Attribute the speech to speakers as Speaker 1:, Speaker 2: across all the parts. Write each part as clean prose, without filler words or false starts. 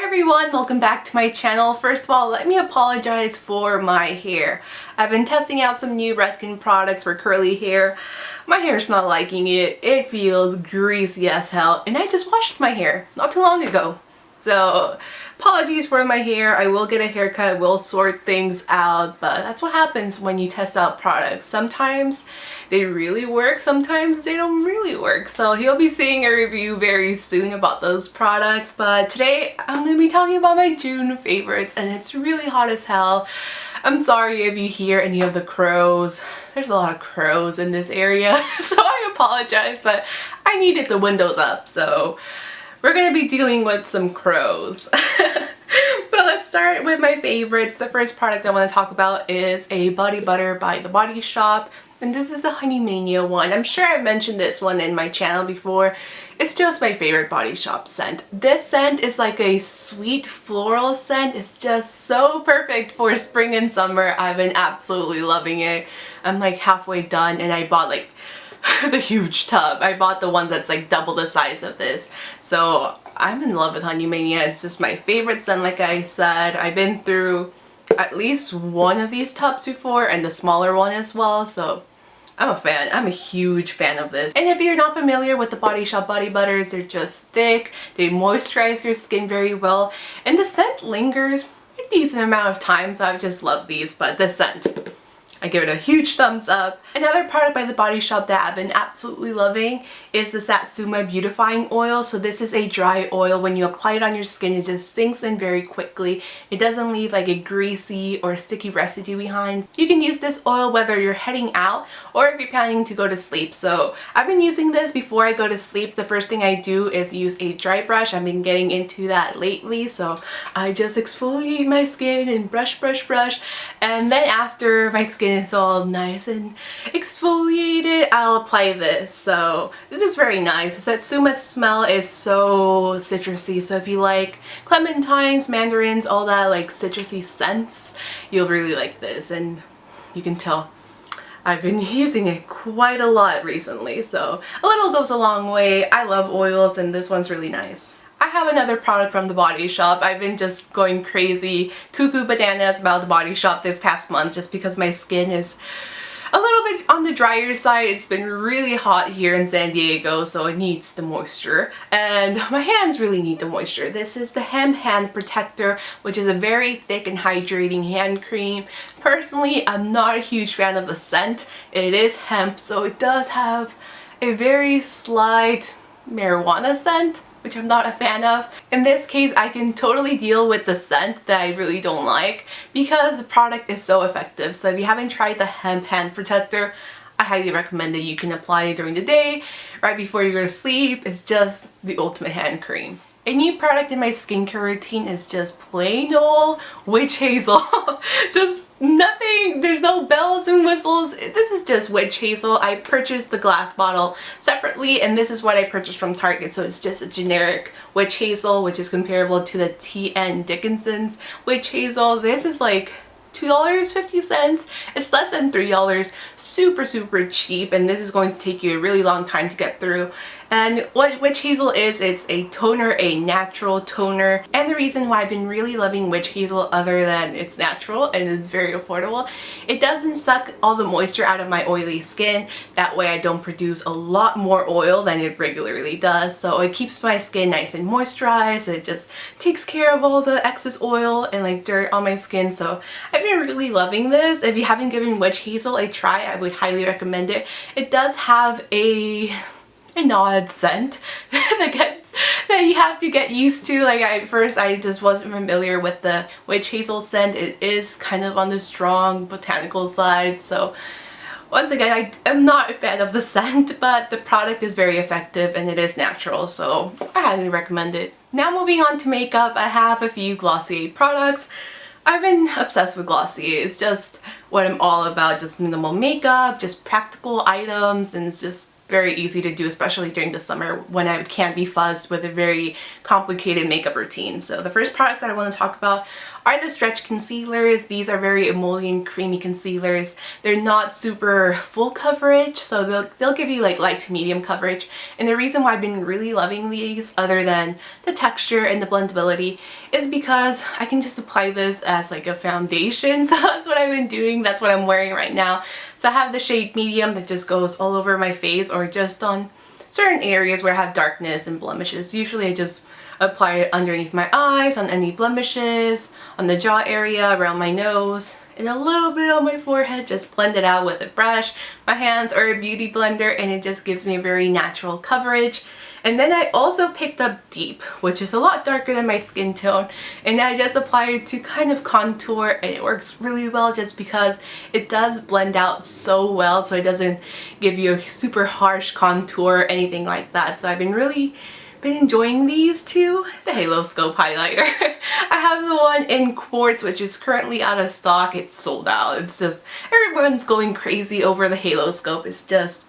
Speaker 1: everyone, welcome back to my channel. First of all, let me apologize for my hair. I've been testing out some new Redken products for curly hair. My hair's not liking it. It feels greasy as hell, and I just washed my hair not too long ago. So apologies for my hair. I will get a haircut, will sort things out, but that's what happens when you test out products. Sometimes they really work, sometimes they don't really work. So you'll be seeing a review very soon about those products, but today I'm going to be talking about my June favorites, and it's really hot as hell. I'm sorry if you hear any of the crows. There's a lot of crows in this area, so I apologize, but I needed the windows up, so we're gonna be dealing with some crows. But let's start with my favorites. The first product I want to talk about is a body butter by The Body Shop, and this is the Honey Mania one. I'm sure I mentioned this one in my channel before. It's just my favorite Body Shop scent. This scent is like a sweet floral scent. It's just so perfect for spring and summer. I've been absolutely loving it. I'm like halfway done, and I bought like the huge tub. I bought the one that's like double the size of this. So I'm in love with Honey Mania. It's just my favorite scent, like I said. I've been through at least one of these tubs before, and the smaller one as well, so I'm a fan. I'm a huge fan of this. And if you're not familiar with the Body Shop body butters, they're just thick, they moisturize your skin very well, and the scent lingers a decent amount of time, so I just love these. But the scent, I give it a huge thumbs up. Another product by The Body Shop that I've been absolutely loving is the Satsuma Beautifying Oil. So this is a dry oil. When you apply it on your skin, it just sinks in very quickly. It doesn't leave like a greasy or sticky residue behind. You can use this oil whether you're heading out or if you're planning to go to sleep. So I've been using this before I go to sleep. The first thing I do is use a dry brush. I've been getting into that lately. So I just exfoliate my skin and brush. And then after my skin is all nice and exfoliated, I'll apply this. So this is very nice. The Satsuma smell is so citrusy, so if you like clementines, mandarins, all that like citrusy scents, you'll really like this. And you can tell I've been using it quite a lot recently, so a little goes a long way. I love oils, and this one's really nice. I have another product from The Body Shop. I've been just going crazy, cuckoo bananas about The Body Shop this past month just because my skin is a little bit on the drier side. It's been really hot here in San Diego, so it needs the moisture, and my hands really need the moisture. This is the Hemp Hand Protector, which is a very thick and hydrating hand cream. Personally, I'm not a huge fan of the scent. It is hemp, so it does have a very slight marijuana scent, which I'm not a fan of. In this case, I can totally deal with the scent that I really don't like because the product is so effective. So if you haven't tried the Hemp Hand Protector, I highly recommend that you can apply it during the day, right before you go to sleep. It's just the ultimate hand cream. A new product in my skincare routine is just plain old witch hazel. Just nothing, there's no bells and whistles. This is just witch hazel. I purchased the glass bottle separately, and this is what I purchased from Target. So it's just a generic witch hazel, which is comparable to the T.N. Dickinson's witch hazel. This is like $2.50. It's less than $3. Super cheap, and this is going to take you a really long time to get through. And what witch hazel is, it's a toner, a natural toner. And the reason why I've been really loving witch hazel, other than it's natural and it's very affordable, it doesn't suck all the moisture out of my oily skin. That way I don't produce a lot more oil than it regularly does. So it keeps my skin nice and moisturized. It just takes care of all the excess oil and like dirt on my skin. So I've been really loving this. If you haven't given witch hazel a try, I would highly recommend it. It does have an odd scent that you have to get used to. Like at first I just wasn't familiar with the witch hazel scent. It is kind of on the strong botanical side, so once again, I am not a fan of the scent, but the product is very effective and it is natural, so I highly recommend it. Now moving on to makeup, I have a few Glossier products. I've been obsessed with Glossier. It's just what I'm all about, just minimal makeup, just practical items, and it's just very easy to do, especially during the summer when I can't be fuzzed with a very complicated makeup routine. So the first products that I want to talk about are the stretch concealers. These are very emollient creamy concealers. They're not super full coverage, so they'll give you like light to medium coverage. And the reason why I've been really loving these, other than the texture and the blendability, is because I can just apply this as like a foundation. So that's what I've been doing. That's what I'm wearing right now. So I have the shade medium that just goes all over my face or just on certain areas where I have darkness and blemishes. Usually I just apply it underneath my eyes, on any blemishes, on the jaw area, around my nose, and a little bit on my forehead. Just blend it out with a brush, my hands, or a beauty blender, and it just gives me a very natural coverage. And then I also picked up Deep, which is a lot darker than my skin tone, and I just apply it to kind of contour, and it works really well just because it does blend out so well, so it doesn't give you a super harsh contour or anything like that. So I've been enjoying these two. It's a Haloscope highlighter. I have the one in Quartz, which is currently out of stock. It's sold out. It's just, everyone's going crazy over the Haloscope. It's just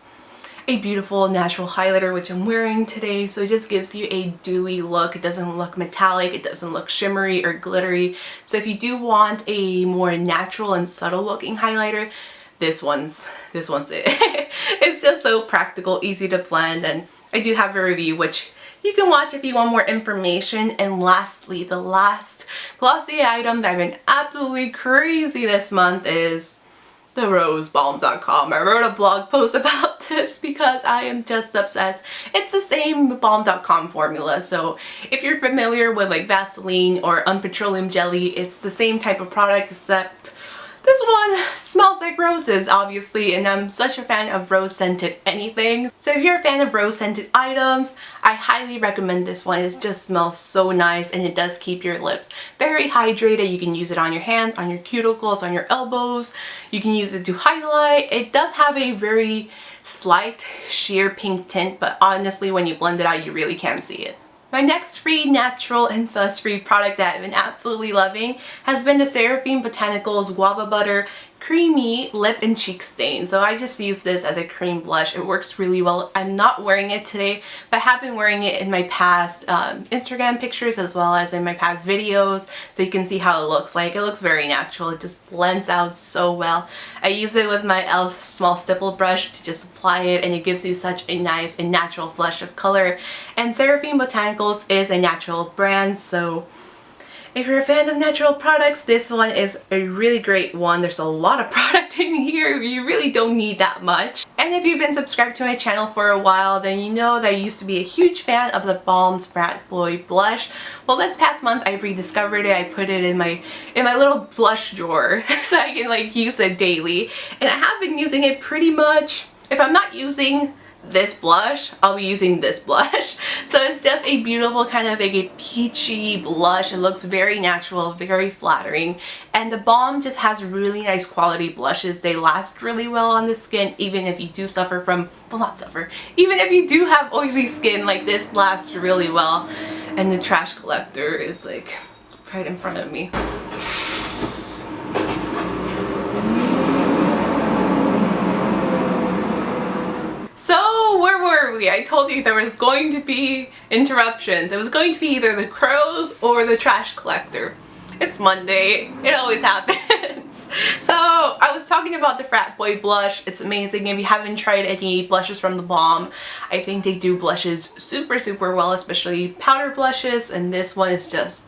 Speaker 1: a beautiful natural highlighter, which I'm wearing today. So it just gives you a dewy look. It doesn't look metallic. It doesn't look shimmery or glittery. So if you do want a more natural and subtle looking highlighter, this one's it. It's just so practical, easy to blend, and I do have a review which you can watch if you want more information. And lastly, the last glossy item that I've been absolutely crazy this month is the rosebalm.com. I wrote a blog post about this because I am just obsessed. It's the same balm.com formula, so if you're familiar with like Vaseline or unpetroleum jelly, it's the same type of product, except this one smells like roses, obviously, and I'm such a fan of rose scented anything. So if you're a fan of rose scented items, I highly recommend this one. It just smells so nice, and it does keep your lips very hydrated. You can use it on your hands, on your cuticles, on your elbows. You can use it to highlight. It does have a very slight sheer pink tint, but honestly when you blend it out you really can't see it. My next free, natural, and fuss-free product that I've been absolutely loving has been the Seraphim Botanicals Guava Butter Creamy Lip and Cheek Stain. So I just use this as a cream blush. It works really well. I'm not wearing it today, but I have been wearing it in my past Instagram pictures as well as in my past videos, so you can see how it looks like. It looks very natural. It just blends out so well. I use it with my e.l.f. small stipple brush to just apply it, and it gives you such a nice and natural flush of color. And Seraphim Botanicals is a natural brand, so if you're a fan of natural products, this one is a really great one. There's a lot of product in here. You really don't need that much. And if you've been subscribed to my channel for a while, then you know that I used to be a huge fan of the Balm's Frat Boy blush. Well, this past month I rediscovered it. I put it in my little blush drawer so I can like use it daily. And I have been using it pretty much. If I'm not using this blush, I'll be using this blush. So it's just a beautiful kind of like a peachy blush. It looks very natural, very flattering, and the balm just has really nice quality blushes. They last really well on the skin, even if you do suffer from, well, not suffer, even if you do have oily skin, like this lasts really well. And the trash collector is like right in front of me. So where were we? I told you there was going to be interruptions. It was going to be either the crows or the trash collector. It's Monday. It always happens. So I was talking about the Frat Boy blush. It's amazing. If you haven't tried any blushes from the Balm, I think they do blushes super well, especially powder blushes, and this one is just,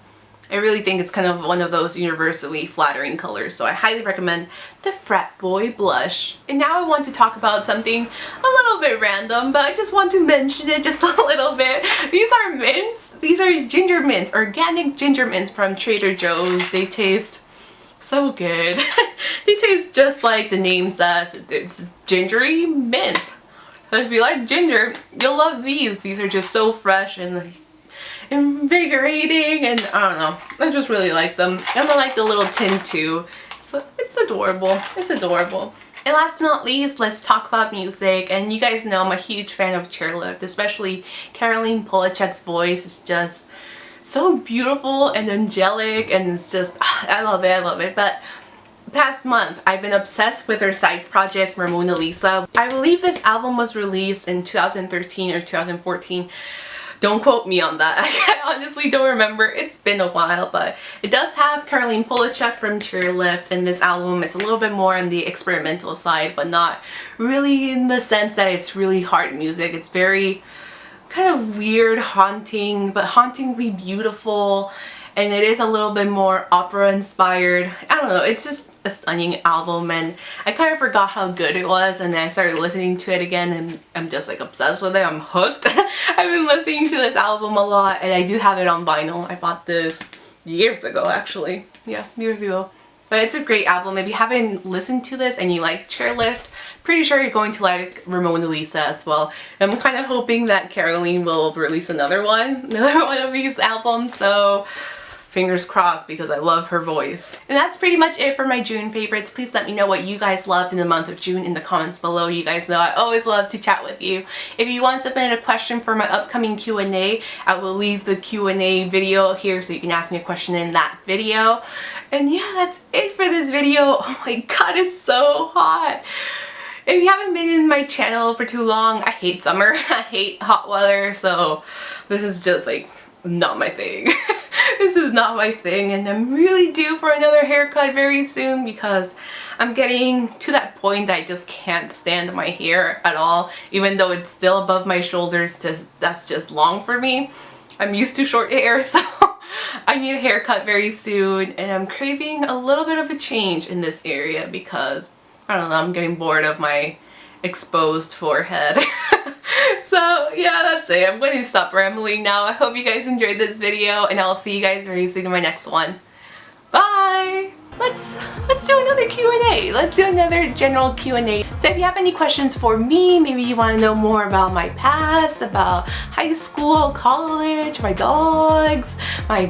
Speaker 1: I really think it's kind of one of those universally flattering colors, so I highly recommend the Frat Boy blush. And now I want to talk about something a little bit random, but I just want to mention it just a little bit. These are mints. These are ginger mints, organic ginger mints from Trader Joe's. They taste so good. They taste just like the name says. It's gingery mint. So if you like ginger, you'll love these. These are just so fresh and like invigorating, and I don't know, I just really like them. And I like the little tin too. It's adorable. It's adorable. And last but not least, let's talk about music. And you guys know I'm a huge fan of Chairlift, especially Caroline Polachek's voice is just so beautiful and angelic, and it's just, I love it, I love it. But past month, I've been obsessed with her side project, Mona Lisa. I believe this album was released in 2013 or 2014. Don't quote me on that. I honestly don't remember. It's been a while, but it does have Caroline Polachek from Chairlift in this album. It's a little bit more on the experimental side, but not really in the sense that it's really hard music. It's very kind of weird, haunting, but hauntingly beautiful. And it is a little bit more opera inspired. I don't know, it's just a stunning album, and I kind of forgot how good it was, and then I started listening to it again and I'm just like obsessed with it. I'm hooked. I've been listening to this album a lot, and I do have it on vinyl. I bought this years ago actually. Yeah, years ago. But it's a great album. If you haven't listened to this and you like Chairlift, pretty sure you're going to like Mona Lisa as well. I'm kind of hoping that Caroline will release another one of these albums, so fingers crossed, because I love her voice. And that's pretty much it for my June favorites. Please let me know what you guys loved in the month of June in the comments below. You guys know I always love to chat with you. If you want to submit a question for my upcoming Q&A, I will leave the Q&A video here so you can ask me a question in that video. And yeah, that's it for this video. Oh my god, it's so hot. If you haven't been in my channel for too long, I hate summer. I hate hot weather, so this is just like not my thing. This is not my thing, and I'm really due for another haircut very soon because I'm getting to that point that I just can't stand my hair at all. Even though it's still above my shoulders, that's just long for me. I'm used to short hair, so I need a haircut very soon, and I'm craving a little bit of a change in this area because, I don't know, I'm getting bored of my exposed forehead. So yeah, that's it. I'm going to stop rambling now. I hope you guys enjoyed this video, and I'll see you guys very soon in my next one. Bye! Let's do another Q&A. Let's do another general Q&A. So if you have any questions for me, maybe you want to know more about my past, about high school, college, my dogs, my